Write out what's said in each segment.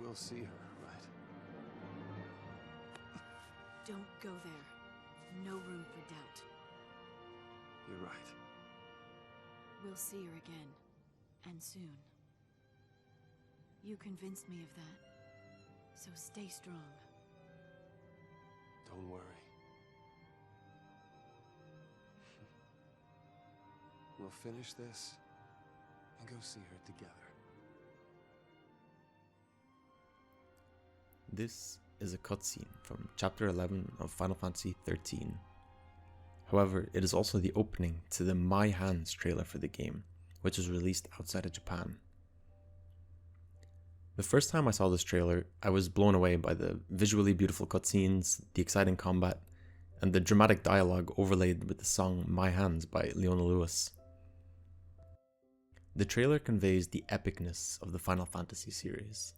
will see her, right? Don't go there. No room for doubt. You're right. We'll see her again. And soon. You convinced me of that. So stay strong. Don't worry. We'll finish this and go see her together. This is a cutscene from Chapter 11 of Final Fantasy XIII. However, it is also the opening to the My Hands trailer for the game, which was released outside of Japan. The first time I saw this trailer, I was blown away by the visually beautiful cutscenes, the exciting combat, and the dramatic dialogue overlaid with the song My Hands by Leona Lewis. The trailer conveys the epicness of the Final Fantasy series,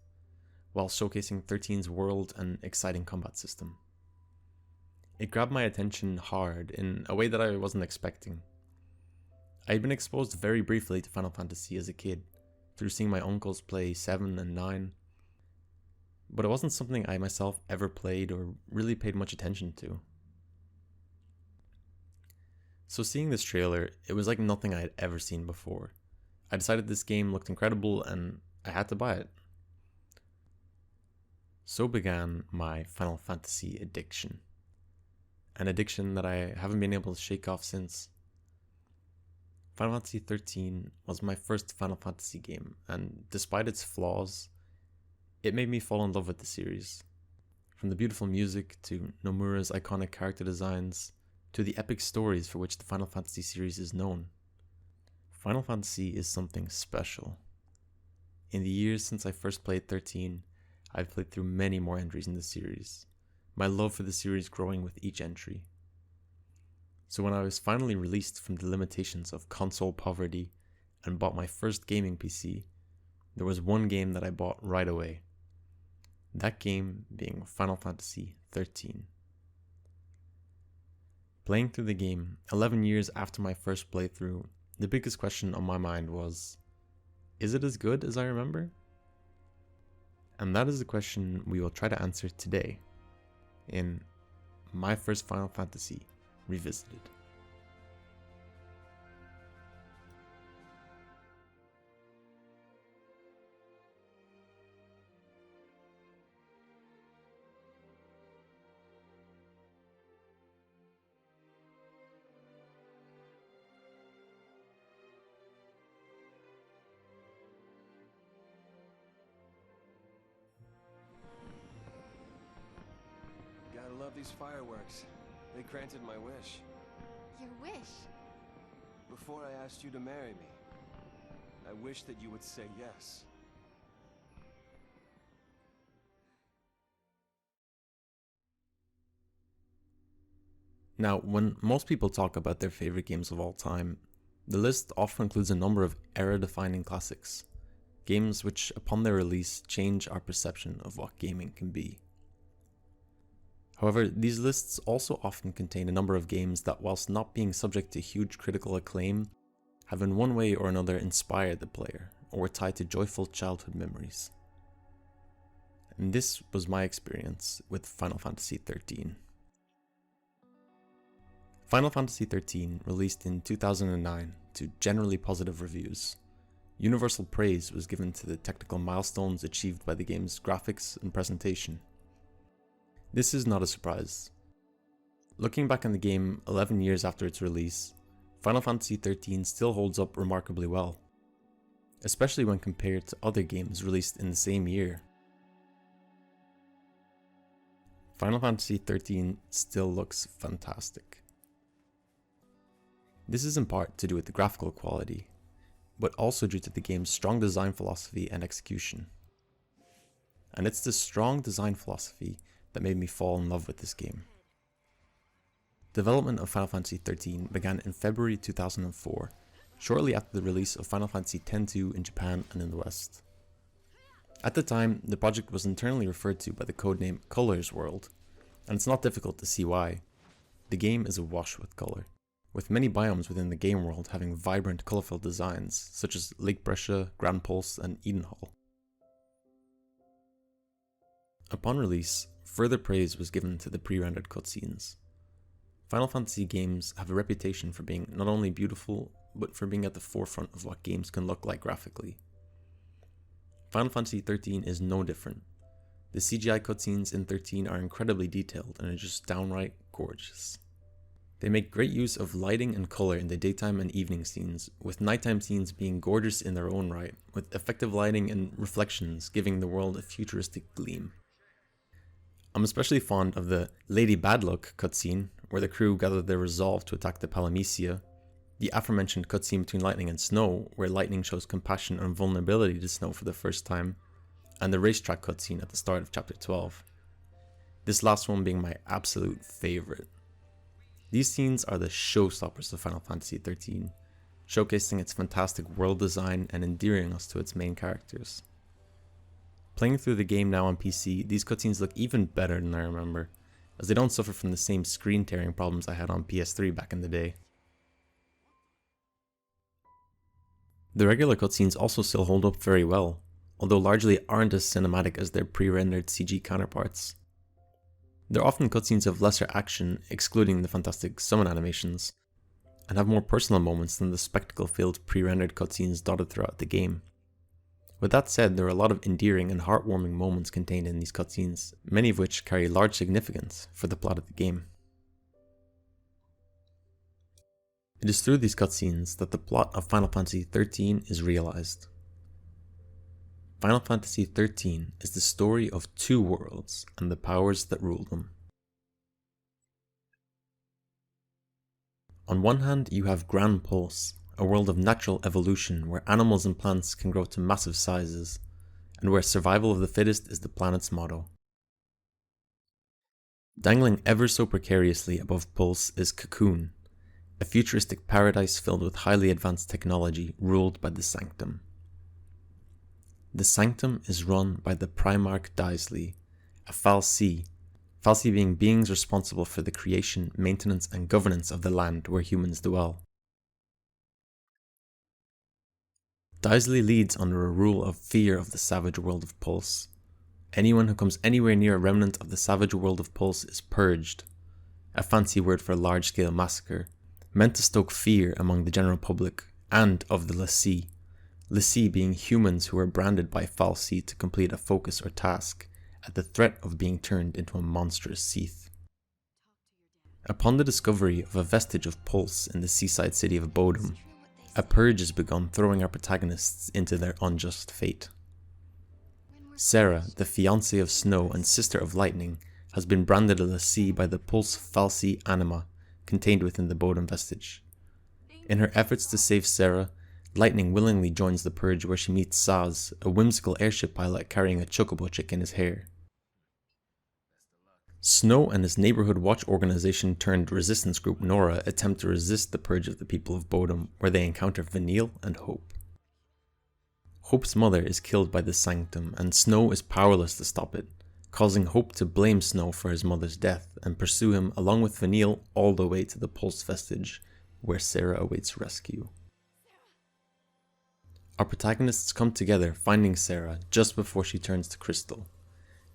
while showcasing 13's world and exciting combat system. It grabbed my attention hard in a way that I wasn't expecting. I had been exposed very briefly to Final Fantasy as a kid, through seeing my uncles play 7 and 9, but it wasn't something I myself ever played or really paid much attention to. So seeing this trailer, it was like nothing I had ever seen before. I decided this game looked incredible and I had to buy it. So began my Final Fantasy addiction. An addiction that I haven't been able to shake off since. Final Fantasy XIII was my first Final Fantasy game, and despite its flaws, it made me fall in love with the series. From the beautiful music to Nomura's iconic character designs, to the epic stories for which the Final Fantasy series is known. Final Fantasy is something special. In the years since I first played 13, I've played through many more entries in the series, my love for the series growing with each entry. So when I was finally released from the limitations of console poverty and bought my first gaming PC, there was one game that I bought right away. That game being Final Fantasy XIII. Playing through the game 11 years after my first playthrough, the biggest question on my mind was, is it as good as I remember? And that is the question we will try to answer today in My First Final Fantasy Revisited. Gotta love these fireworks. They granted my wish. Your wish? Before I asked you to marry me, I wished that you would say yes. Now, when most people talk about their favorite games of all time, the list often includes a number of era-defining classics, games which, upon their release, change our perception of what gaming can be. However, these lists also often contain a number of games that, whilst not being subject to huge critical acclaim, have in one way or another inspired the player, or were tied to joyful childhood memories. And this was my experience with Final Fantasy XIII. Final Fantasy XIII released in 2009 to generally positive reviews. Universal praise was given to the technical milestones achieved by the game's graphics and presentation. This is not a surprise. Looking back on the game 11 years after its release, Final Fantasy XIII still holds up remarkably well, especially when compared to other games released in the same year. Final Fantasy XIII still looks fantastic. This is in part to do with the graphical quality, but also due to the game's strong design philosophy and execution. And it's this strong design philosophy that made me fall in love with this game. Development of Final Fantasy XIII began in February 2004, shortly after the release of Final Fantasy X-2 in Japan and in the West. At the time, the project was internally referred to by the codename Colors World, and it's not difficult to see why. The game is awash with color, with many biomes within the game world having vibrant, colorful designs, such as Lake Brescia, Grand Pulse, and Edenhall. Upon release, further praise was given to the pre-rendered cutscenes. Final Fantasy games have a reputation for being not only beautiful, but for being at the forefront of what games can look like graphically. Final Fantasy XIII is no different. The CGI cutscenes in 13 are incredibly detailed and are just downright gorgeous. They make great use of lighting and color in the daytime and evening scenes, with nighttime scenes being gorgeous in their own right, with effective lighting and reflections giving the world a futuristic gleam. I'm especially fond of the Lady Badluck cutscene, where the crew gather their resolve to attack the Palamecia, the aforementioned cutscene between Lightning and Snow, where Lightning shows compassion and vulnerability to Snow for the first time, and the racetrack cutscene at the start of Chapter 12. This last one being my absolute favourite. These scenes are the showstoppers of Final Fantasy XIII, showcasing its fantastic world design and endearing us to its main characters. Playing through the game now on PC, these cutscenes look even better than I remember, as they don't suffer from the same screen tearing problems I had on PS3 back in the day. The regular cutscenes also still hold up very well, although largely aren't as cinematic as their pre-rendered CG counterparts. They're often cutscenes of lesser action, excluding the fantastic summon animations, and have more personal moments than the spectacle-filled pre-rendered cutscenes dotted throughout the game. With that said, there are a lot of endearing and heartwarming moments contained in these cutscenes, many of which carry large significance for the plot of the game. It is through these cutscenes that the plot of Final Fantasy XIII is realized. Final Fantasy XIII is the story of two worlds and the powers that rule them. On one hand, you have Gran Pulse, a world of natural evolution where animals and plants can grow to massive sizes, and where survival of the fittest is the planet's motto. Dangling ever so precariously above Pulse is Cocoon, a futuristic paradise filled with highly advanced technology ruled by the Sanctum. The Sanctum is run by the Primarch Llandslide, a fal'Cie being beings responsible for the creation, maintenance, and governance of the land where humans dwell. Llandslide leads under a rule of fear of the savage world of Pulse. Anyone who comes anywhere near a remnant of the savage world of Pulse is purged, a fancy word for a large-scale massacre, meant to stoke fear among the general public and of the l'Cie being humans who are branded by fal'Cie to complete a focus or task, at the threat of being turned into a monstrous Seath. Upon the discovery of a vestige of Pulse in the seaside city of Bodom, a purge is begun throwing our protagonists into their unjust fate. Serah, the fiancée of Snow and sister of Lightning, has been branded a l'Cie by the Pulse fal'Cie anima contained within the Bodom vestige. In her efforts to save Serah, Lightning willingly joins the purge where she meets Saz, a whimsical airship pilot carrying a chocobo chick in his hair. Snow and his neighborhood watch organization turned resistance group Nora attempt to resist the purge of the people of Bodom, where they encounter Vanille and Hope. Hope's mother is killed by the Sanctum, and Snow is powerless to stop it, causing Hope to blame Snow for his mother's death and pursue him along with Vanille all the way to the Pulse vestige, where Serah awaits rescue. Our protagonists come together finding Serah just before she turns to crystal,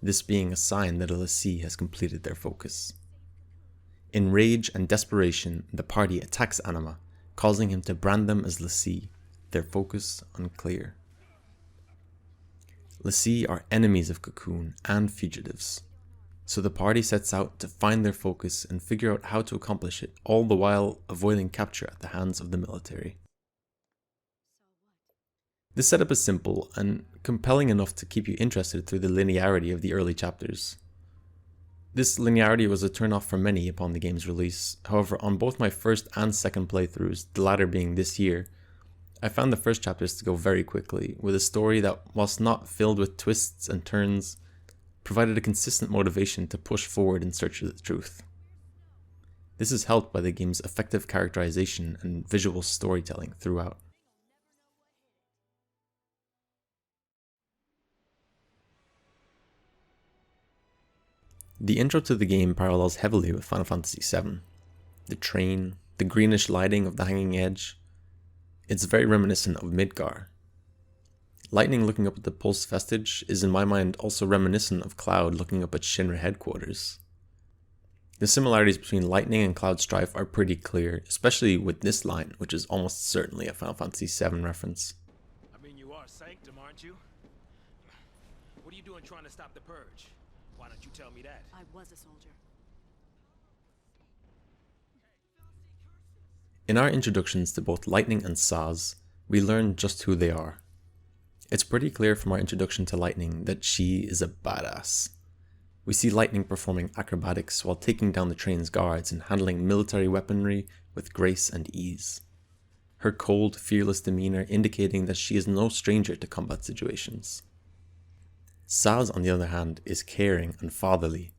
this being a sign that a l'Cie has completed their focus. In rage and desperation, the party attacks Anima, causing him to brand them as l'Cie, their focus unclear. l'Cie are enemies of Cocoon and fugitives, so the party sets out to find their focus and figure out how to accomplish it, all the while avoiding capture at the hands of the military. This setup is simple and compelling enough to keep you interested through the linearity of the early chapters. This linearity was a turn-off for many upon the game's release. However, on both my first and second playthroughs, the latter being this year, I found the first chapters to go very quickly, with a story that, whilst not filled with twists and turns, provided a consistent motivation to push forward in search of the truth. This is helped by the game's effective characterization and visual storytelling throughout. The intro to the game parallels heavily with Final Fantasy VII. The train, the greenish lighting of the hanging edge, it's very reminiscent of Midgar. Lightning looking up at the Pulse Vestige is in my mind also reminiscent of Cloud looking up at Shinra headquarters. The similarities between Lightning and Cloud Strife are pretty clear, especially with this line, which is almost certainly a Final Fantasy VII reference. I mean, you are Sanctum, aren't you? What are you doing trying to stop the Purge? Why don't you tell me that? I was a soldier. In our introductions to both Lightning and Sazh, we learn just who they are. It's pretty clear from our introduction to Lightning that she is a badass. We see Lightning performing acrobatics while taking down the train's guards and handling military weaponry with grace and ease. Her cold, fearless demeanor indicating that she is no stranger to combat situations. Sazh, on the other hand, is caring and fatherly,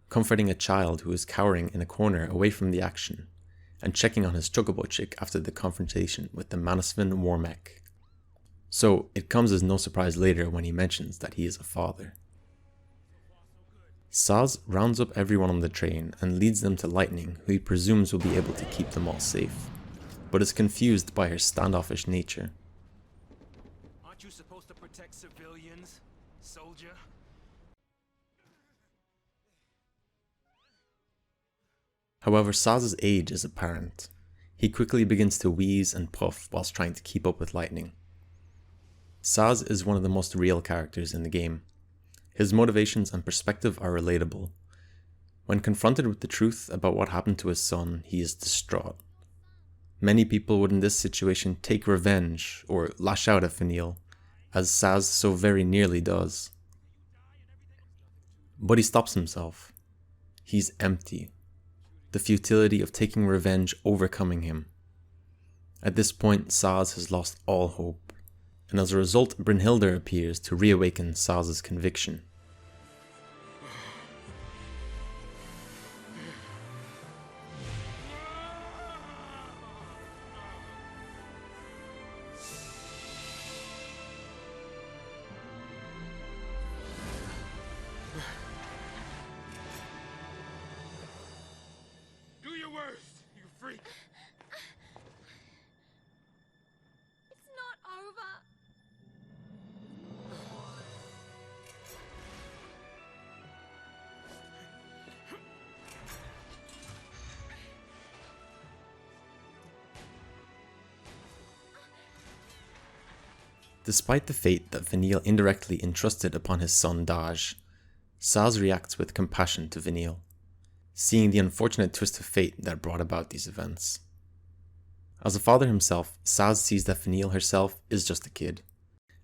comforting a child who is cowering in a corner away from the action, and checking on his chocobo chick after the confrontation with the Manasvin war mech. So it comes as no surprise later when he mentions that he is a father. Sazh rounds up everyone on the train and leads them to Lightning, who he presumes will be able to keep them all safe, but is confused by her standoffish nature. Aren't you supposed to protect civilians, soldier? However, Saz's age is apparent. He quickly begins to wheeze and puff whilst trying to keep up with Lightning. Sazh is one of the most real characters in the game. His motivations and perspective are relatable. When confronted with the truth about what happened to his son, he is distraught. Many people would in this situation take revenge or lash out at Finial, as Sazh so very nearly does. But he stops himself. He's empty. The futility of taking revenge overcoming him. At this point, Sazh has lost all hope, and as a result, Brynhildr appears to reawaken Saz's conviction. Do your worst, you freak! It's not over. Despite the fate that Vanille indirectly entrusted upon his son Daj, Sazh reacts with compassion to Vanille, seeing the unfortunate twist of fate that brought about these events. As a father himself, Sazh sees that Vanille herself is just a kid,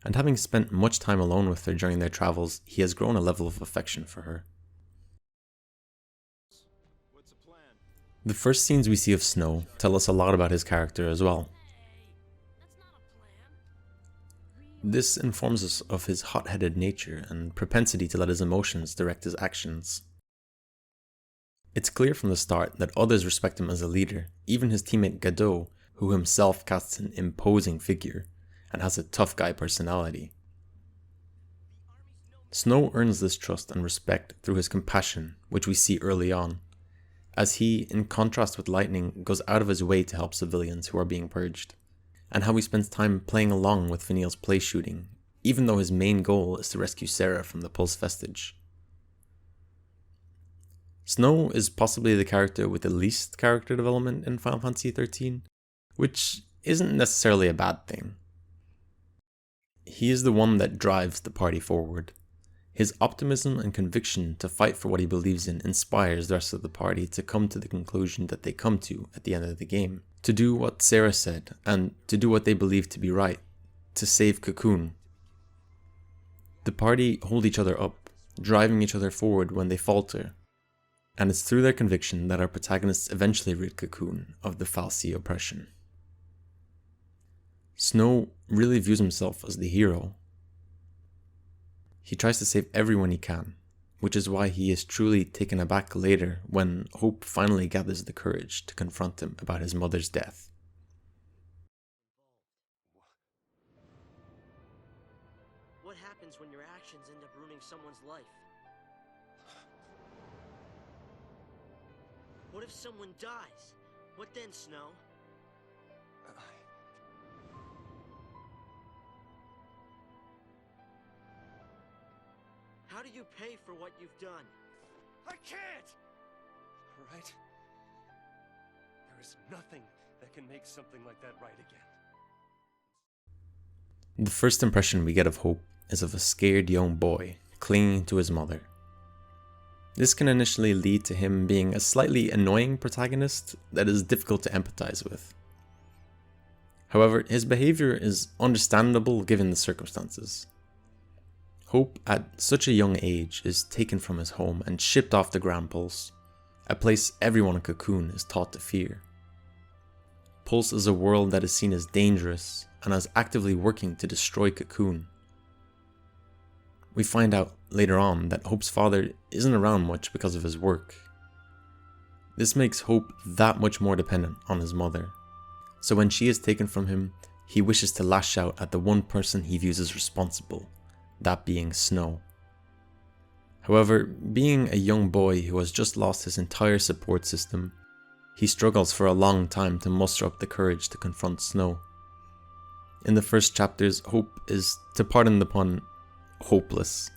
and having spent much time alone with her during their travels, he has grown a level of affection for her. What's the plan? The first scenes we see of Snow tell us a lot about his character as well. That's not a plan. This informs us of his hot-headed nature and propensity to let his emotions direct his actions. It's clear from the start that others respect him as a leader, even his teammate Gadot, who himself casts an imposing figure and has a tough guy personality. Snow earns this trust and respect through his compassion, which we see early on, as he, in contrast with Lightning, goes out of his way to help civilians who are being purged, and how he spends time playing along with Finial's play shooting, even though his main goal is to rescue Sarah from the Pulse Vestige. Snow is possibly the character with the least character development in Final Fantasy XIII, which isn't necessarily a bad thing. He is the one that drives the party forward. His optimism and conviction to fight for what he believes in inspires the rest of the party to come to the conclusion that they come to at the end of the game, to do what Sarah said, and to do what they believe to be right, to save Cocoon. The party hold each other up, driving each other forward when they falter, and it's through their conviction that our protagonists eventually rid Cocoon of the Fal'Cie oppression. Snow really views himself as the hero. He tries to save everyone he can, which is why he is truly taken aback later when Hope finally gathers the courage to confront him about his mother's death. What happens when your actions end up ruining someone's life? What if someone dies? What then, Snow? How do you pay for what you've done? I can't! Alright? There is nothing that can make something like that right again. The first impression we get of Hope is of a scared young boy clinging to his mother. This can initially lead to him being a slightly annoying protagonist that is difficult to empathize with. However, his behavior is understandable given the circumstances. Hope, at such a young age, is taken from his home and shipped off to Grand Pulse, a place everyone in Cocoon is taught to fear. Pulse is a world that is seen as dangerous and is actively working to destroy Cocoon. We find out later on that Hope's father isn't around much because of his work. This makes Hope that much more dependent on his mother. So when she is taken from him, he wishes to lash out at the one person he views as responsible, that being Snow. However, being a young boy who has just lost his entire support system, he struggles for a long time to muster up the courage to confront Snow. In the first chapters, Hope is, to pardon the pun, hopeless.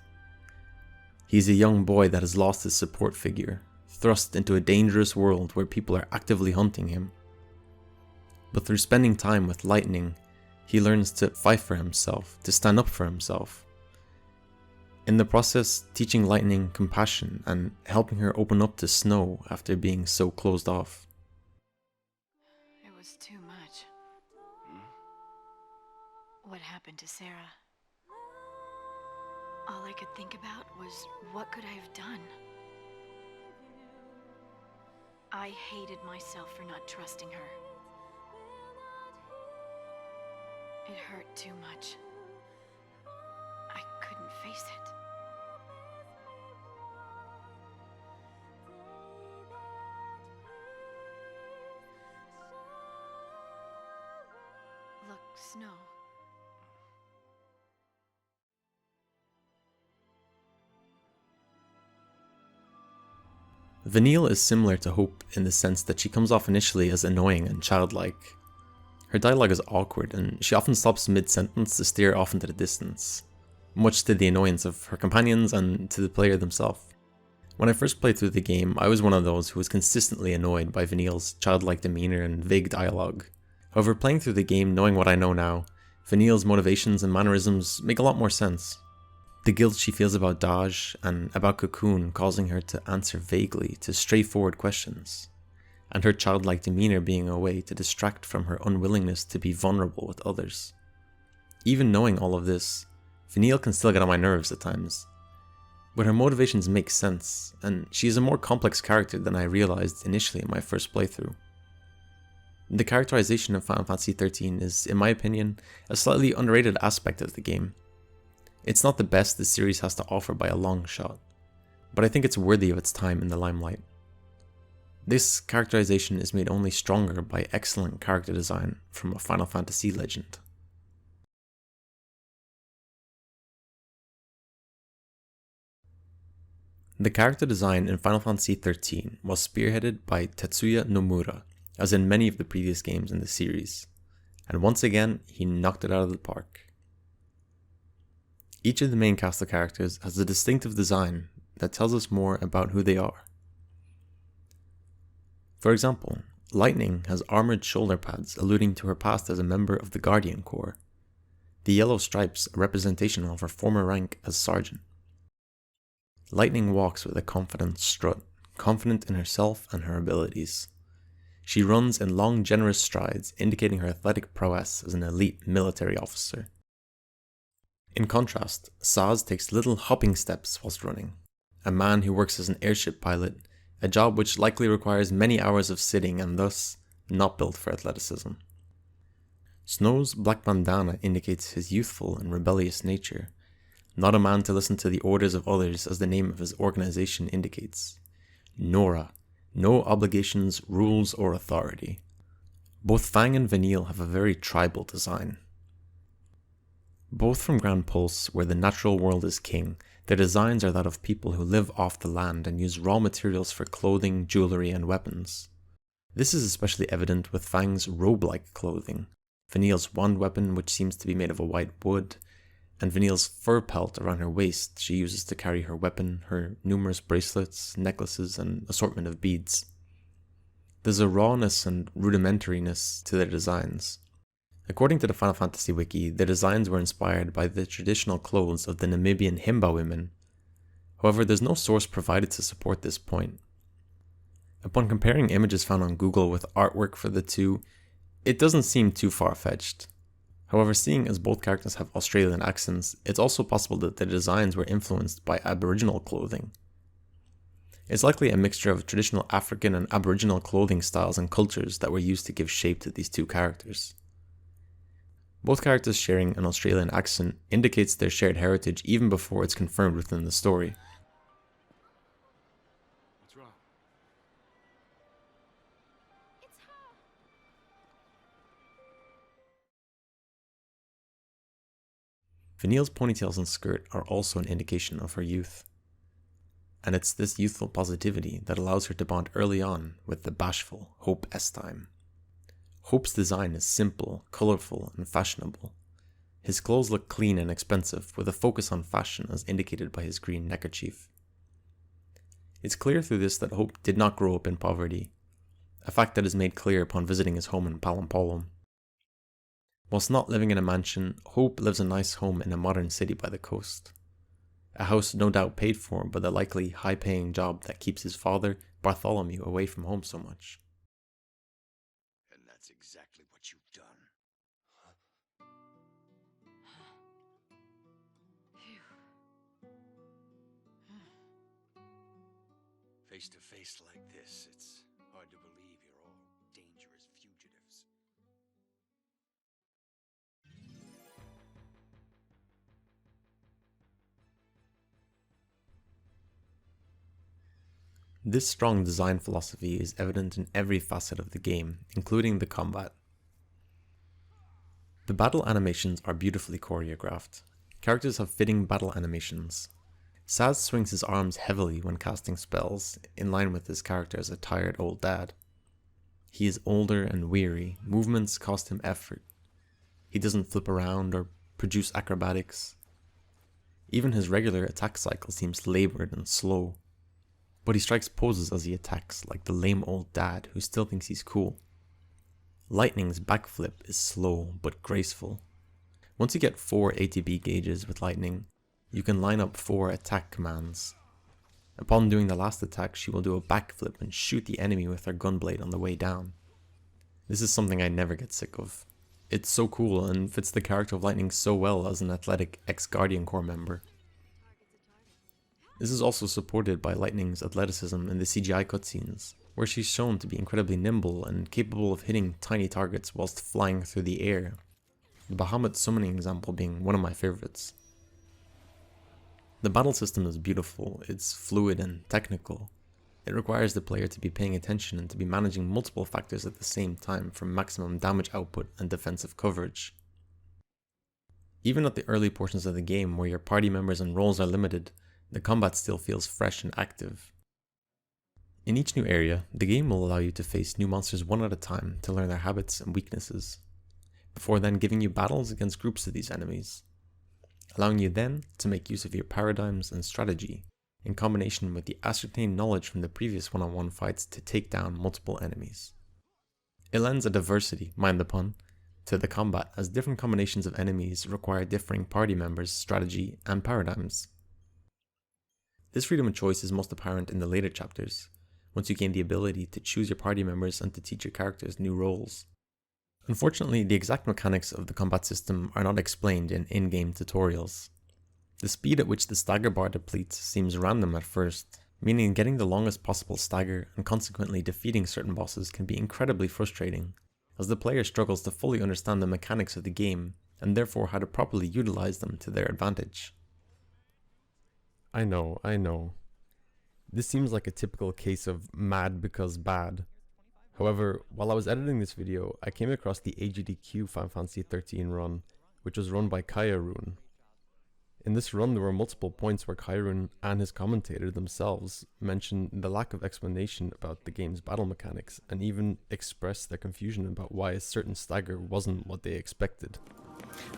He's a young boy that has lost his support figure, thrust into a dangerous world where people are actively hunting him. But through spending time with Lightning, he learns to fight for himself, to stand up for himself. In the process, teaching Lightning compassion and helping her open up to Snow after being so closed off. It was too much. What happened to Sarah? All I could think about was, what could I have done? I hated myself for not trusting her. It hurt too much. I couldn't face it. Look, Snow. Vanille is similar to Hope in the sense that she comes off initially as annoying and childlike. Her dialogue is awkward and she often stops mid-sentence to stare off into the distance, much to the annoyance of her companions and to the player themselves. When I first played through the game, I was one of those who was consistently annoyed by Vanille's childlike demeanour and vague dialogue. However, playing through the game knowing what I know now, Vanille's motivations and mannerisms make a lot more sense. The guilt she feels about Dodge and about Cocoon causing her to answer vaguely to straightforward questions, and her childlike demeanour being a way to distract from her unwillingness to be vulnerable with others. Even knowing all of this, Vanille can still get on my nerves at times, but her motivations make sense, and she is a more complex character than I realised initially in my first playthrough. The characterization of Final Fantasy XIII is, in my opinion, a slightly underrated aspect of the game. It's not the best the series has to offer by a long shot, but I think it's worthy of its time in the limelight. This characterization is made only stronger by excellent character design from a Final Fantasy legend. The character design in Final Fantasy XIII was spearheaded by Tetsuya Nomura, as in many of the previous games in the series, and once again he knocked it out of the park. Each of the main cast of characters has a distinctive design that tells us more about who they are. For example, Lightning has armoured shoulder pads alluding to her past as a member of the Guardian Corps. The yellow stripes a representation of her former rank as Sergeant. Lightning walks with a confident strut, confident in herself and her abilities. She runs in long generous strides, indicating her athletic prowess as an elite military officer. In contrast, Saz takes little hopping steps whilst running, a man who works as an airship pilot, a job which likely requires many hours of sitting and thus not built for athleticism. Snow's black bandana indicates his youthful and rebellious nature, not a man to listen to the orders of others as the name of his organization indicates. Nora, no obligations, rules, or authority. Both Fang and Vanille have a very tribal design. Both from Grand Pulse, where the natural world is king, their designs are that of people who live off the land and use raw materials for clothing, jewellery, and weapons. This is especially evident with Fang's robe-like clothing, Vanille's wand weapon which seems to be made of a white wood, and Vanille's fur pelt around her waist she uses to carry her weapon, her numerous bracelets, necklaces, and assortment of beads. There's a rawness and rudimentariness to their designs. According to the Final Fantasy Wiki, the designs were inspired by the traditional clothes of the Namibian Himba women. However, there's no source provided to support this point. Upon comparing images found on Google with artwork for the two, it doesn't seem too far-fetched. However, seeing as both characters have Australian accents, it's also possible that the designs were influenced by Aboriginal clothing. It's likely a mixture of traditional African and Aboriginal clothing styles and cultures that were used to give shape to these two characters. Both characters sharing an Australian accent indicates their shared heritage even before it's confirmed within the story. What's wrong? It's her. Vanille's ponytails and skirt are also an indication of her youth. And it's this youthful positivity that allows her to bond early on with the bashful Hope Estime. Hope's design is simple, colourful, and fashionable. His clothes look clean and expensive, with a focus on fashion as indicated by his green neckerchief. It's clear through this that Hope did not grow up in poverty, a fact that is made clear upon visiting his home in Palampolum. Whilst not living in a mansion, Hope lives a nice home in a modern city by the coast. A house no doubt paid for by the likely high-paying job that keeps his father, Bartholomew, away from home so much. And that's exactly what you've done. Face to face like this, it's hard to believe you're all dangerous fugitives. This strong design philosophy is evident in every facet of the game, including the combat. The battle animations are beautifully choreographed. Characters have fitting battle animations. Saz swings his arms heavily when casting spells, in line with his character as a tired old dad. He is older and weary, movements cost him effort. He doesn't flip around or produce acrobatics. Even his regular attack cycle seems laboured and slow. But he strikes poses as he attacks, like the lame old dad who still thinks he's cool. Lightning's backflip is slow but graceful. Once you get 4 ATB gauges with Lightning, you can line up 4 attack commands. Upon doing the last attack, she will do a backflip and shoot the enemy with her gunblade on the way down. This is something I never get sick of. It's so cool and fits the character of Lightning so well as an athletic ex-Guardian Corps member. This is also supported by Lightning's athleticism in the CGI cutscenes, where she's shown to be incredibly nimble and capable of hitting tiny targets whilst flying through the air, the Bahamut summoning example being one of my favourites. The battle system is beautiful, it's fluid and technical. It requires the player to be paying attention and to be managing multiple factors at the same time for maximum damage output and defensive coverage. Even at the early portions of the game where your party members and roles are limited, the combat still feels fresh and active. In each new area, the game will allow you to face new monsters one at a time to learn their habits and weaknesses, before then giving you battles against groups of these enemies, allowing you then to make use of your paradigms and strategy in combination with the ascertained knowledge from the previous one-on-one fights to take down multiple enemies. It lends a diversity, mind the pun, to the combat as different combinations of enemies require differing party members' strategy and paradigms. This freedom of choice is most apparent in the later chapters, once you gain the ability to choose your party members and to teach your characters new roles. Unfortunately, the exact mechanics of the combat system are not explained in in-game tutorials. The speed at which the stagger bar depletes seems random at first, meaning getting the longest possible stagger and consequently defeating certain bosses can be incredibly frustrating, as the player struggles to fully understand the mechanics of the game and therefore how to properly utilize them to their advantage. I know. This seems like a typical case of mad because bad. However, while I was editing this video, I came across the AGDQ Final Fantasy 13 run, which was run by Kayarune. In this run, there were multiple points where Kayarune and his commentator themselves mentioned the lack of explanation about the game's battle mechanics, and even expressed their confusion about why a certain stagger wasn't what they expected.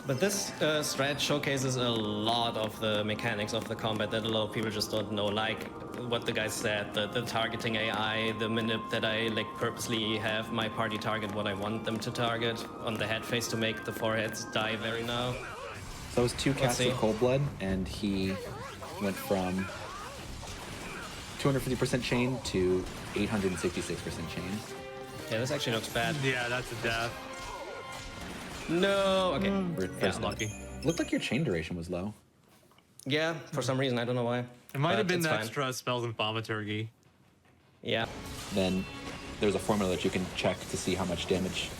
But this strat showcases a lot of the mechanics of the combat that a lot of people just don't know, like what the guy said, the targeting AI, the manip that I like purposely have my party target what I want them to target on the head face to make the foreheads die very now. So it was 2 casts of Cold Blood, and he went from 250% chain to 866% chain. Yeah, this actually looks bad. Yeah, that's a death. No, okay. Yeah, lucky. Looked like your chain duration was low. Yeah, for some reason, I don't know why. It might have been it's the fine. extra spells and thaumaturgy. Yeah. Then there's a formula that you can check to see how much damage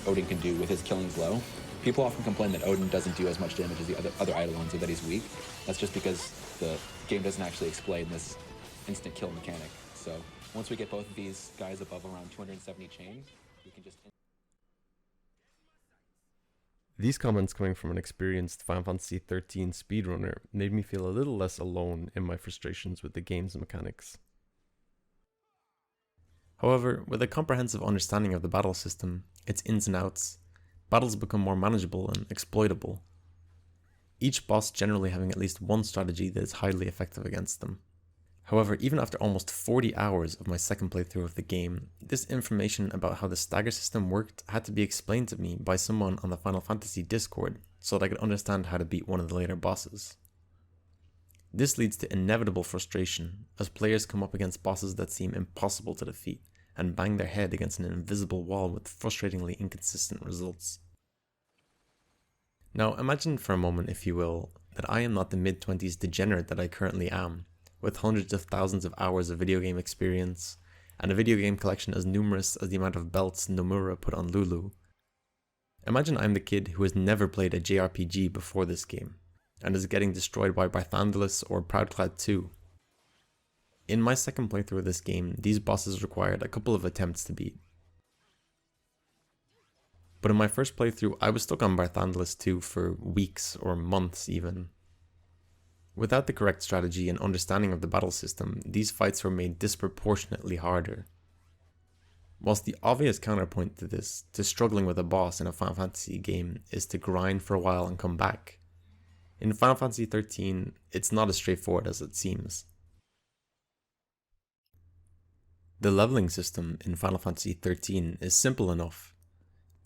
Odin can do with his killings low. People often complain that Odin doesn't do as much damage as the other Eidolons, or that he's weak. That's just because the game doesn't actually explain this instant kill mechanic. So once we get both of these guys above around 270 chain, we can just... These comments coming from an experienced Final Fantasy XIII speedrunner made me feel a little less alone in my frustrations with the game's mechanics. However, with a comprehensive understanding of the battle system, its ins and outs, battles become more manageable and exploitable, each boss generally having at least one strategy that is highly effective against them. However, even after almost 40 hours of my second playthrough of the game, this information about how the stagger system worked had to be explained to me by someone on the Final Fantasy Discord so that I could understand how to beat one of the later bosses. This leads to inevitable frustration as players come up against bosses that seem impossible to defeat and bang their head against an invisible wall with frustratingly inconsistent results. Now imagine for a moment, if you will, that I am not the mid-20s degenerate that I currently am, with hundreds of thousands of hours of video game experience, and a video game collection as numerous as the amount of belts Nomura put on Lulu. Imagine I'm the kid who has never played a JRPG before this game, and is getting destroyed by Barthandelus or Proudclad 2. In my second playthrough of this game, these bosses required a couple of attempts to beat. But in my first playthrough, I was stuck on Barthandelus 2 for weeks or months even. Without the correct strategy and understanding of the battle system, these fights were made disproportionately harder. Whilst the obvious counterpoint to this, to struggling with a boss in a Final Fantasy game, is to grind for a while and come back, in Final Fantasy XIII, it's not as straightforward as it seems. The leveling system in Final Fantasy XIII is simple enough.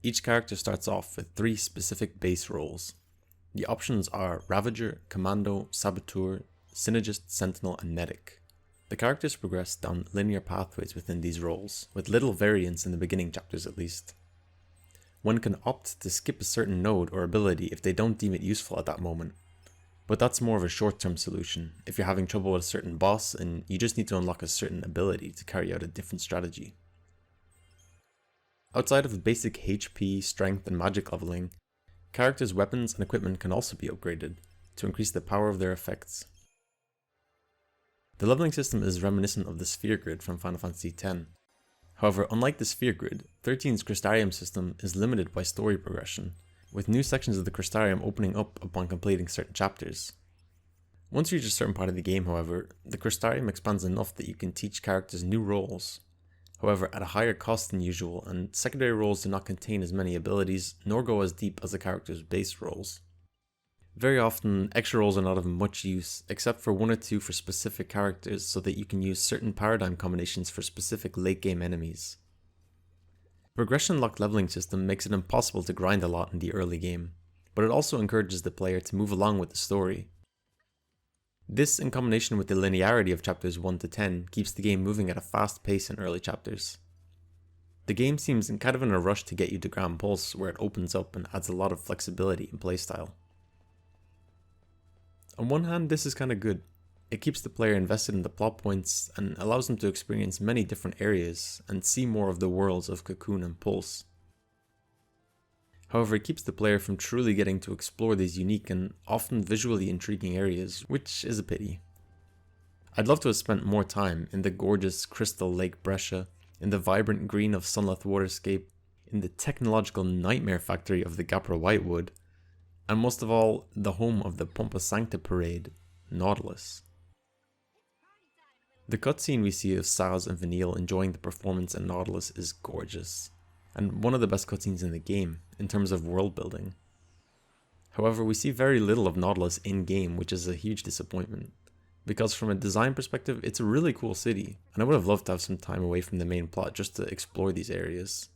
Each character starts off with 3 specific base roles. The options are Ravager, Commando, Saboteur, Synergist, Sentinel, and Medic. The characters progress down linear pathways within these roles, with little variance in the beginning chapters at least. One can opt to skip a certain node or ability if they don't deem it useful at that moment, but that's more of a short-term solution if you're having trouble with a certain boss and you just need to unlock a certain ability to carry out a different strategy. Outside of basic HP, strength, and magic leveling, characters' weapons and equipment can also be upgraded to increase the power of their effects. The leveling system is reminiscent of the sphere grid from Final Fantasy X. However, unlike the sphere grid, 13's Crystarium system is limited by story progression, with new sections of the Crystarium opening up upon completing certain chapters. Once you reach a certain part of the game, however, the Crystarium expands enough that you can teach characters new roles, however at a higher cost than usual, and secondary roles do not contain as many abilities nor go as deep as the character's base roles. Very often, extra roles are not of much use, except for 1 or 2 for specific characters so that you can use certain paradigm combinations for specific late game enemies. Progression locked leveling system makes it impossible to grind a lot in the early game, but it also encourages the player to move along with the story. This, in combination with the linearity of chapters 1 to 10, keeps the game moving at a fast pace in early chapters. The game seems kind of in a rush to get you to Grand Pulse, where it opens up and adds a lot of flexibility in playstyle. On one hand, this is kinda good. It keeps the player invested in the plot points and allows them to experience many different areas and see more of the worlds of Cocoon and Pulse. However, it keeps the player from truly getting to explore these unique and often visually intriguing areas, which is a pity. I'd love to have spent more time in the gorgeous Crystal Lake Brescia, in the vibrant green of Sunleth Waterscape, in the technological nightmare factory of the Gapra Whitewood, and most of all, the home of the Pompa Sancta parade, Nautilus. The cutscene we see of Saz and Vanille enjoying the performance at Nautilus is gorgeous, and one of the best cutscenes in the game, in terms of world building. However, we see very little of Nautilus in-game, which is a huge disappointment. Because from a design perspective, it's a really cool city, and I would have loved to have some time away from the main plot just to explore these areas.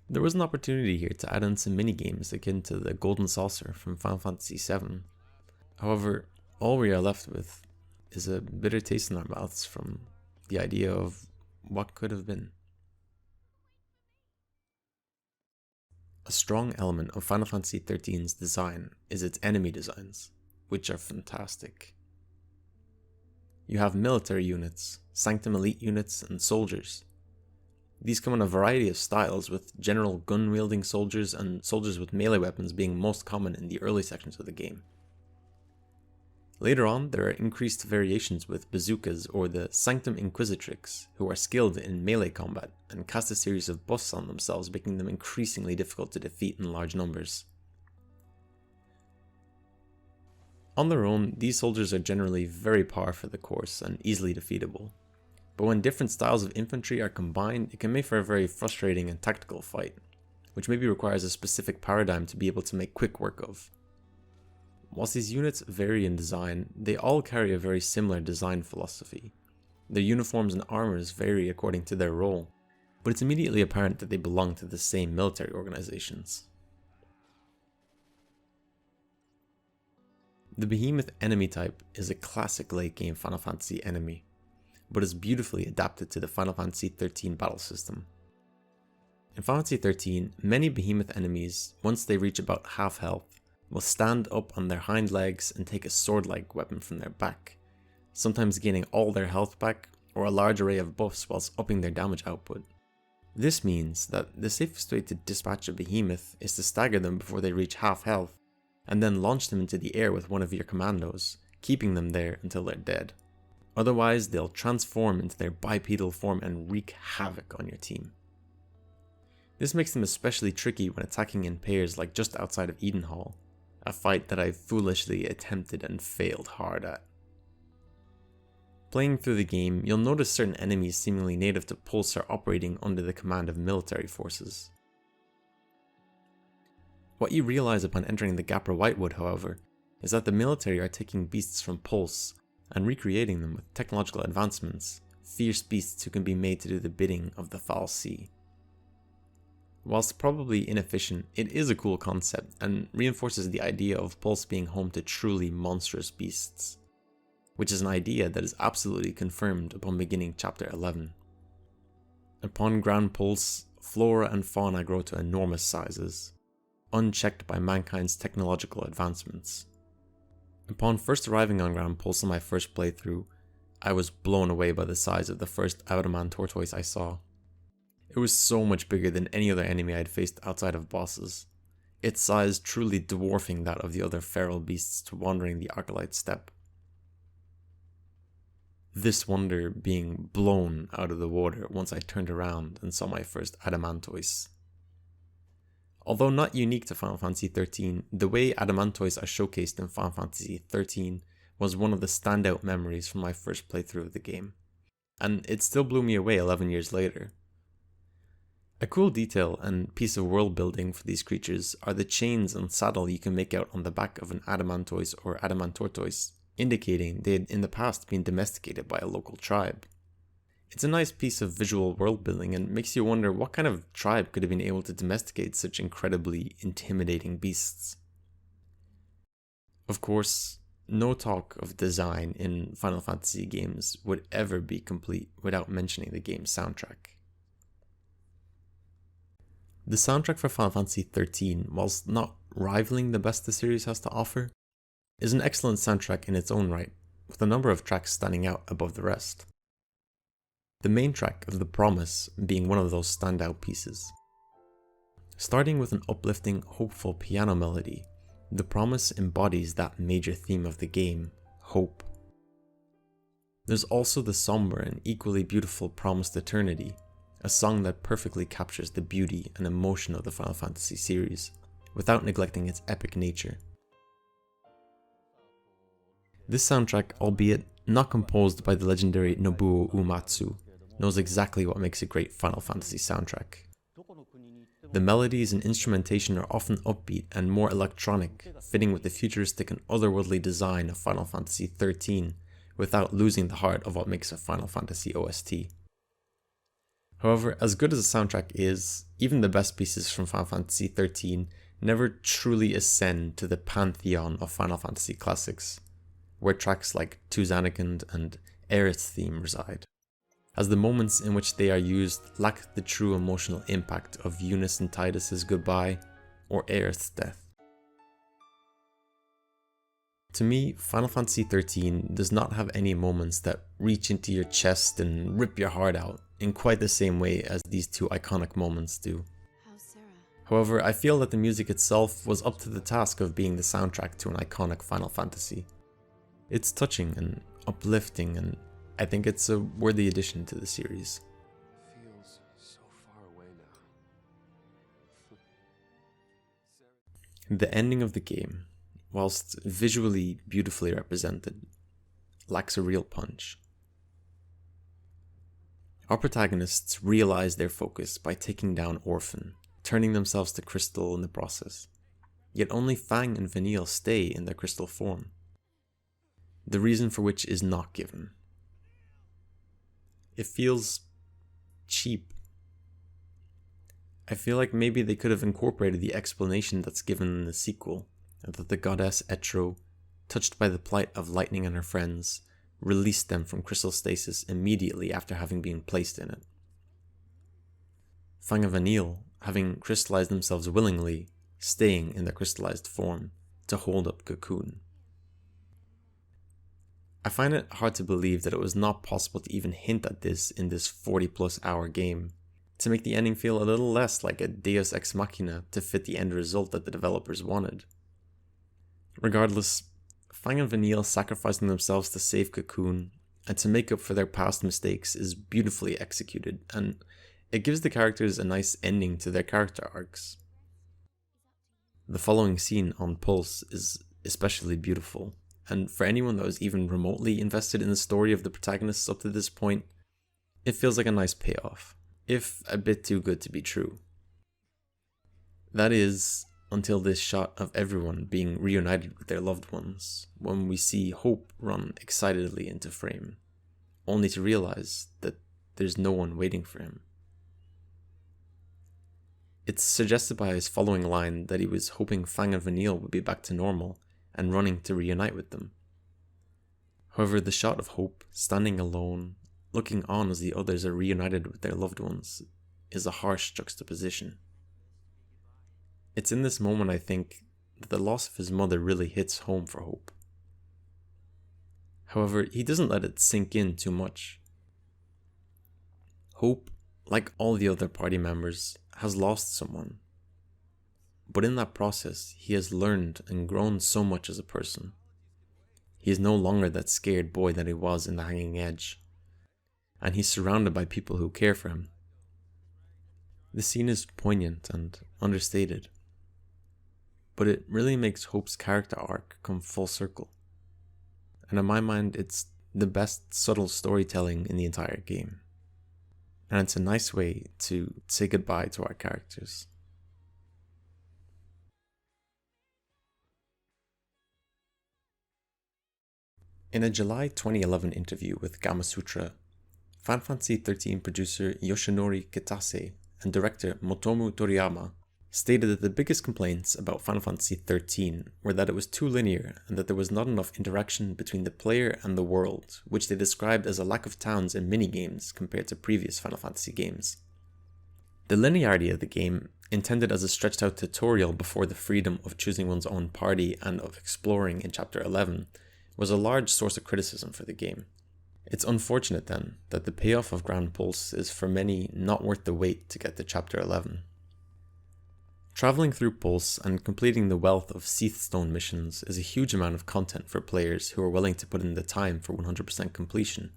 There was an opportunity here to add in some mini-games akin to the Golden Saucer from Final Fantasy VII. However, all we are left with is a bitter taste in our mouths from the idea of what could have been. A strong element of Final Fantasy XIII's design is its enemy designs, which are fantastic. You have military units, Sanctum Elite units, and soldiers. These come in a variety of styles, with general gun-wielding soldiers and soldiers with melee weapons being most common in the early sections of the game. Later on, there are increased variations with bazookas or the Sanctum Inquisitrix, who are skilled in melee combat and cast a series of buffs on themselves, making them increasingly difficult to defeat in large numbers. On their own, these soldiers are generally very par for the course and easily defeatable. But when different styles of infantry are combined, it can make for a very frustrating and tactical fight, which maybe requires a specific paradigm to be able to make quick work of. Whilst these units vary in design, they all carry a very similar design philosophy. Their uniforms and armors vary according to their role, but it's immediately apparent that they belong to the same military organizations. The Behemoth enemy type is a classic late game Final Fantasy enemy, but is beautifully adapted to the Final Fantasy XIII battle system. In Final Fantasy XIII, many Behemoth enemies, once they reach about half health, will stand up on their hind legs and take a sword-like weapon from their back, sometimes gaining all their health back or a large array of buffs whilst upping their damage output. This means that the safest way to dispatch a Behemoth is to stagger them before they reach half health, and then launch them into the air with one of your commandos, keeping them there until they're dead. Otherwise, they'll transform into their bipedal form and wreak havoc on your team. This makes them especially tricky when attacking in pairs like just outside of Edenhall, a fight that I foolishly attempted and failed hard at. Playing through the game, you'll notice certain enemies seemingly native to Pulse are operating under the command of military forces. What you realize upon entering the Gapra Whitewood, however, is that the military are taking beasts from Pulse and recreating them with technological advancements, fierce beasts who can be made to do the bidding of the Foul Sea. Whilst probably inefficient, it is a cool concept and reinforces the idea of Pulse being home to truly monstrous beasts, which is an idea that is absolutely confirmed upon beginning Chapter 11. Upon Grand Pulse, flora and fauna grow to enormous sizes, unchecked by mankind's technological advancements. Upon first arriving on Grand Pulse in my first playthrough, I was blown away by the size of the first Audemars tortoise I saw. It was so much bigger than any other enemy I had faced outside of bosses, its size truly dwarfing that of the other feral beasts wandering the Archelite steppe. This wonder being blown out of the water once I turned around and saw my first Adamantoise. Although not unique to Final Fantasy XIII, the way Adamantoise are showcased in Final Fantasy XIII was one of the standout memories from my first playthrough of the game, and it still blew me away 11 years later. A cool detail and piece of world building for these creatures are the chains and saddle you can make out on the back of an Adamantoise or Adamantortoise, indicating they had in the past been domesticated by a local tribe. It's a nice piece of visual world building and makes you wonder what kind of tribe could have been able to domesticate such incredibly intimidating beasts. Of course, no talk of design in Final Fantasy games would ever be complete without mentioning the game's soundtrack. The soundtrack for Final Fantasy XIII, whilst not rivaling the best the series has to offer, is an excellent soundtrack in its own right, with a number of tracks standing out above the rest. The main track of The Promise being one of those standout pieces. Starting with an uplifting, hopeful piano melody, The Promise embodies that major theme of the game, hope. There's also the somber and equally beautiful Promised Eternity, a song that perfectly captures the beauty and emotion of the Final Fantasy series, without neglecting its epic nature. This soundtrack, albeit not composed by the legendary Nobuo Uematsu, knows exactly what makes a great Final Fantasy soundtrack. The melodies and instrumentation are often upbeat and more electronic, fitting with the futuristic and otherworldly design of Final Fantasy XIII, without losing the heart of what makes a Final Fantasy OST. However, as good as the soundtrack is, even the best pieces from Final Fantasy XIII never truly ascend to the pantheon of Final Fantasy classics, where tracks like To Zanarkand and Aerith's theme reside, as the moments in which they are used lack the true emotional impact of Eunice and Tidus's goodbye or Aerith's death. To me, Final Fantasy XIII does not have any moments that reach into your chest and rip your heart out in quite the same way as these two iconic moments do. However, I feel that the music itself was up to the task of being the soundtrack to an iconic Final Fantasy. It's touching and uplifting, and I think it's a worthy addition to the series. Feels so far away now. The ending of the game, whilst visually beautifully represented, lacks a real punch. Our protagonists realize their focus by taking down Orphan, turning themselves to crystal in the process. Yet only Fang and Vanille stay in their crystal form, the reason for which is not given. It feels cheap. I feel like maybe they could have incorporated the explanation that's given in the sequel, that the goddess Etro, touched by the plight of Lightning and her friends, released them from crystal stasis immediately after having been placed in it. Fang and Vanille, having crystallized themselves willingly, staying in their crystallized form to hold up Cocoon. I find it hard to believe that it was not possible to even hint at this in this 40+ hour game, to make the ending feel a little less like a deus ex machina to fit the end result that the developers wanted. Regardless, Fang and Vanille sacrificing themselves to save Cocoon and to make up for their past mistakes is beautifully executed, and it gives the characters a nice ending to their character arcs. The following scene on Pulse is especially beautiful, and for anyone that was even remotely invested in the story of the protagonists up to this point, it feels like a nice payoff, if a bit too good to be true. That is, until this shot of everyone being reunited with their loved ones, when we see Hope run excitedly into frame, only to realize that there's no one waiting for him. It's suggested by his following line that he was hoping Fang and Vanille would be back to normal and running to reunite with them. However, the shot of Hope standing alone, looking on as the others are reunited with their loved ones, is a harsh juxtaposition. It's in this moment, I think, that the loss of his mother really hits home for Hope. However, he doesn't let it sink in too much. Hope, like all the other party members, has lost someone. But in that process, he has learned and grown so much as a person. He is no longer that scared boy that he was in the Hanging Edge, and he's surrounded by people who care for him. The scene is poignant and understated, but it really makes Hope's character arc come full circle. And in my mind, it's the best subtle storytelling in the entire game. And it's a nice way to say goodbye to our characters. In a July 2011 interview with Gamasutra, Final Fantasy XIII producer Yoshinori Kitase and director Motomu Toriyama stated that the biggest complaints about Final Fantasy XIII were that it was too linear and that there was not enough interaction between the player and the world, which they described as a lack of towns and minigames compared to previous Final Fantasy games. The linearity of the game, intended as a stretched out tutorial before the freedom of choosing one's own party and of exploring in Chapter 11, was a large source of criticism for the game. It's unfortunate then that the payoff of Grand Pulse is for many not worth the wait to get to Chapter 11. Traveling through Pulse and completing the wealth of Seathstone missions is a huge amount of content for players who are willing to put in the time for 100% completion.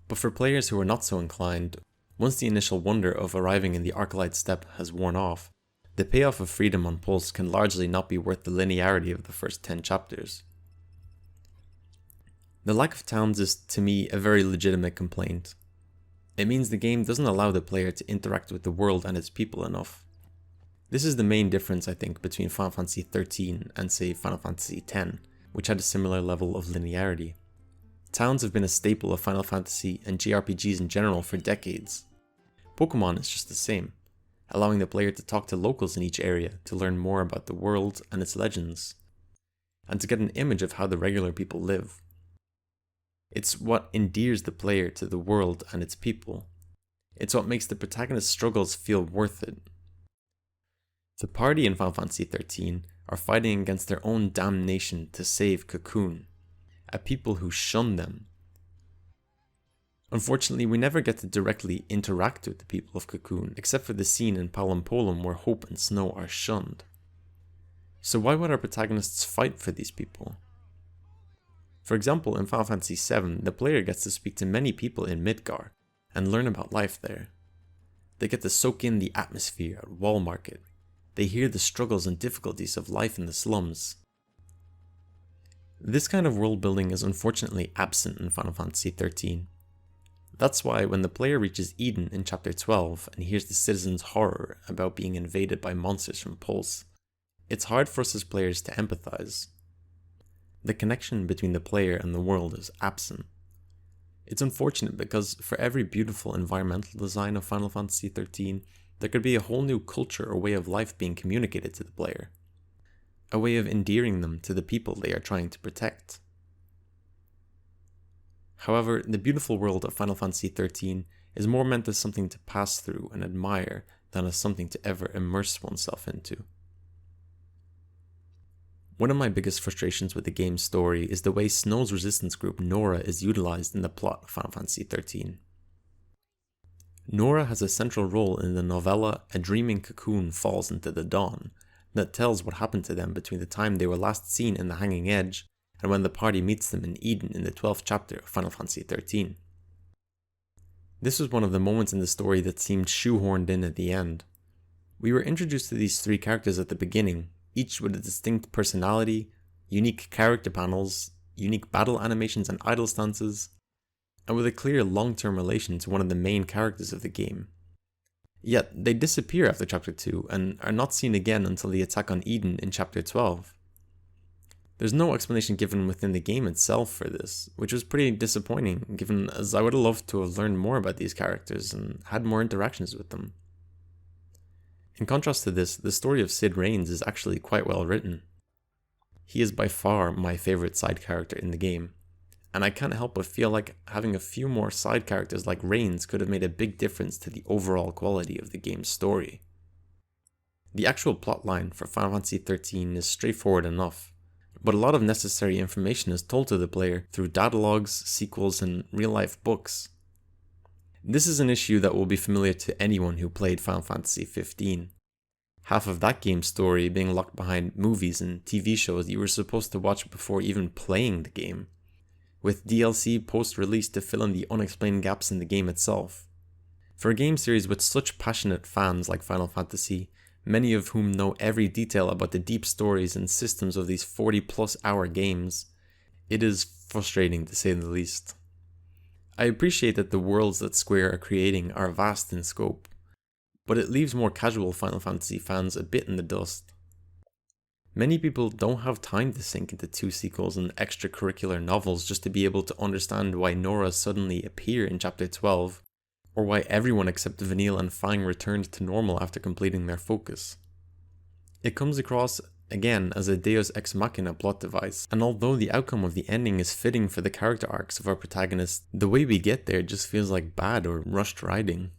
But for players who are not so inclined, once the initial wonder of arriving in the Arclight Steppe has worn off, the payoff of freedom on Pulse can largely not be worth the linearity of the first 10 chapters. The lack of towns is, to me, a very legitimate complaint. It means the game doesn't allow the player to interact with the world and its people enough, This is the main difference, I think, between Final Fantasy XIII and, say, Final Fantasy X, which had a similar level of linearity. Towns have been a staple of Final Fantasy and JRPGs in general for decades. Pokemon is just the same, allowing the player to talk to locals in each area to learn more about the world and its legends, and to get an image of how the regular people live. It's what endears the player to the world and its people. It's what makes the protagonist's struggles feel worth it. The party in Final Fantasy XIII are fighting against their own damnation to save Cocoon, a people who shun them. Unfortunately, we never get to directly interact with the people of Cocoon, except for the scene in Palampolum where Hope and Snow are shunned. So why would our protagonists fight for these people? For example, in Final Fantasy VII, the player gets to speak to many people in Midgar and learn about life there. They get to soak in the atmosphere at Wall Market. They hear the struggles and difficulties of life in the slums. This kind of world building is unfortunately absent in Final Fantasy XIII. That's why when the player reaches Eden in chapter 12 and hears the citizens' horror about being invaded by monsters from Pulse, it's hard for us as players to empathize. The connection between the player and the world is absent. It's unfortunate because for every beautiful environmental design of Final Fantasy XIII, there could be a whole new culture or way of life being communicated to the player. A way of endearing them to the people they are trying to protect. However, the beautiful world of Final Fantasy XIII is more meant as something to pass through and admire than as something to ever immerse oneself into. One of my biggest frustrations with the game's story is the way Snow's resistance group Nora is utilized in the plot of Final Fantasy XIII. Nora has a central role in the novella A Dreaming Cocoon Falls into the Dawn that tells what happened to them between the time they were last seen in the Hanging Edge and when the party meets them in Eden in the 12th chapter of Final Fantasy XIII. This was one of the moments in the story that seemed shoehorned in at the end. We were introduced to these three characters at the beginning, each with a distinct personality, unique character panels, unique battle animations and idle stances, and with a clear long-term relation to one of the main characters of the game. Yet, they disappear after Chapter 2 and are not seen again until the attack on Eden in Chapter 12. There's no explanation given within the game itself for this, which was pretty disappointing, given as I would have loved to have learned more about these characters and had more interactions with them. In contrast to this, the story of Cid Raines is actually quite well written. He is by far my favourite side character in the game, and I can't help but feel like having a few more side characters like Raines could have made a big difference to the overall quality of the game's story. The actual plotline for Final Fantasy XIII is straightforward enough, but a lot of necessary information is told to the player through datalogs, sequels, and real-life books. This is an issue that will be familiar to anyone who played Final Fantasy XV. Half of that game's story being locked behind movies and TV shows you were supposed to watch before even playing the game, with DLC post-release to fill in the unexplained gaps in the game itself. For a game series with such passionate fans like Final Fantasy, many of whom know every detail about the deep stories and systems of these 40+ hour games, it is frustrating to say the least. I appreciate that the worlds that Square are creating are vast in scope, but it leaves more casual Final Fantasy fans a bit in the dust. Many people don't have time to sink into 2 sequels and extracurricular novels just to be able to understand why Nora suddenly appear in Chapter 12, or why everyone except Vanille and Fang returned to normal after completing their focus. It comes across, again, as a Deus Ex Machina plot device, and although the outcome of the ending is fitting for the character arcs of our protagonists, the way we get there just feels like bad or rushed writing.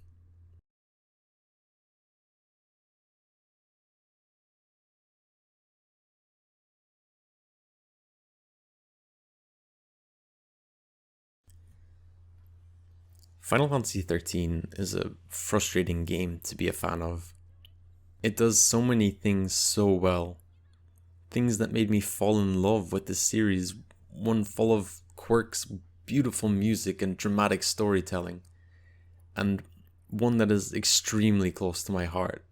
Final Fantasy XIII is a frustrating game to be a fan of. It does so many things so well. Things that made me fall in love with the series, one full of quirks, beautiful music and dramatic storytelling, and one that is extremely close to my heart.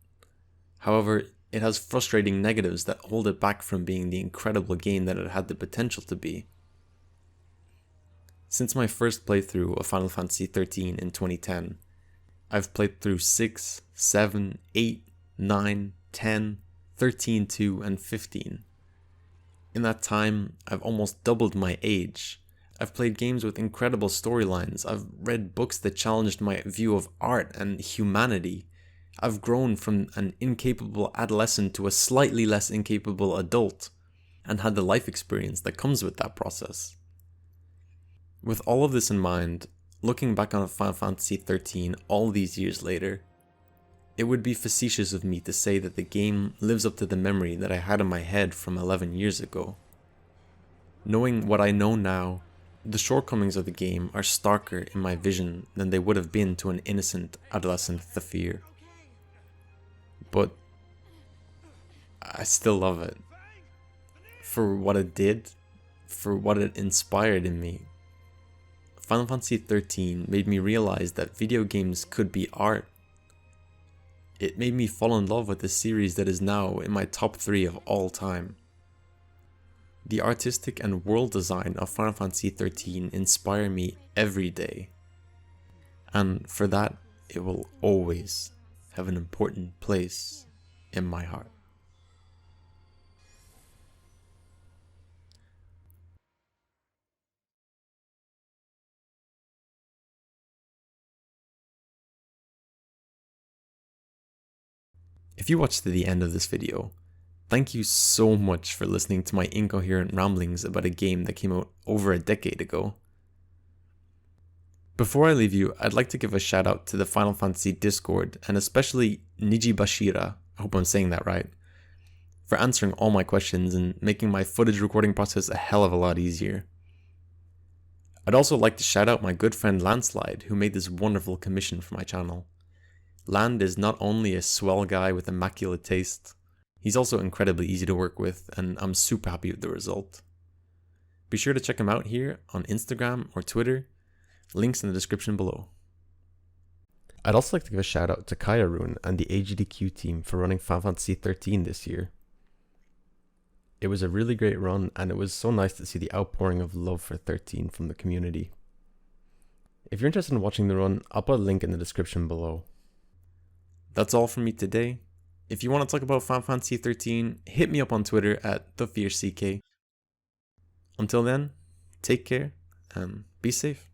However, it has frustrating negatives that hold it back from being the incredible game that it had the potential to be. Since my first playthrough of Final Fantasy XIII in 2010, I've played through 6, 7, 8, 9, 10, 13-2, and 15. In that time, I've almost doubled my age. I've played games with incredible storylines. I've read books that challenged my view of art and humanity. I've grown from an incapable adolescent to a slightly less incapable adult, and had the life experience that comes with that process. With all of this in mind, looking back on Final Fantasy XIII all these years later, it would be facetious of me to say that the game lives up to the memory that I had in my head from 11 years ago. Knowing what I know now, the shortcomings of the game are starker in my vision than they would have been to an innocent adolescent Thafir. But I still love it. For what it did, for what it inspired in me. Final Fantasy XIII made me realize that video games could be art. It made me fall in love with a series that is now in my top 3 of all time. The artistic and world design of Final Fantasy XIII inspire me every day. And for that, it will always have an important place in my heart. If you watched to the end of this video, thank you so much for listening to my incoherent ramblings about a game that came out over a decade ago. Before I leave you, I'd like to give a shout out to the Final Fantasy Discord, and especially Niji Bashira, I hope I'm saying that right, for answering all my questions and making my footage recording process a hell of a lot easier. I'd also like to shout out my good friend Llandslide, who made this wonderful commission for my channel. Land is not only a swell guy with immaculate taste, he's also incredibly easy to work with, and I'm super happy with the result. Be sure to check him out here on Instagram or Twitter, links in the description below. I'd also like to give a shout out to Kayarune and the AGDQ team for running Final Fantasy XIII this year. It was a really great run, and it was so nice to see the outpouring of love for 13 from the community. If you're interested in watching the run, I'll put a link in the description below. That's all from me today. If you want to talk about Final Fantasy XIII, hit me up on Twitter at TheFierceCK. Until then, take care and be safe.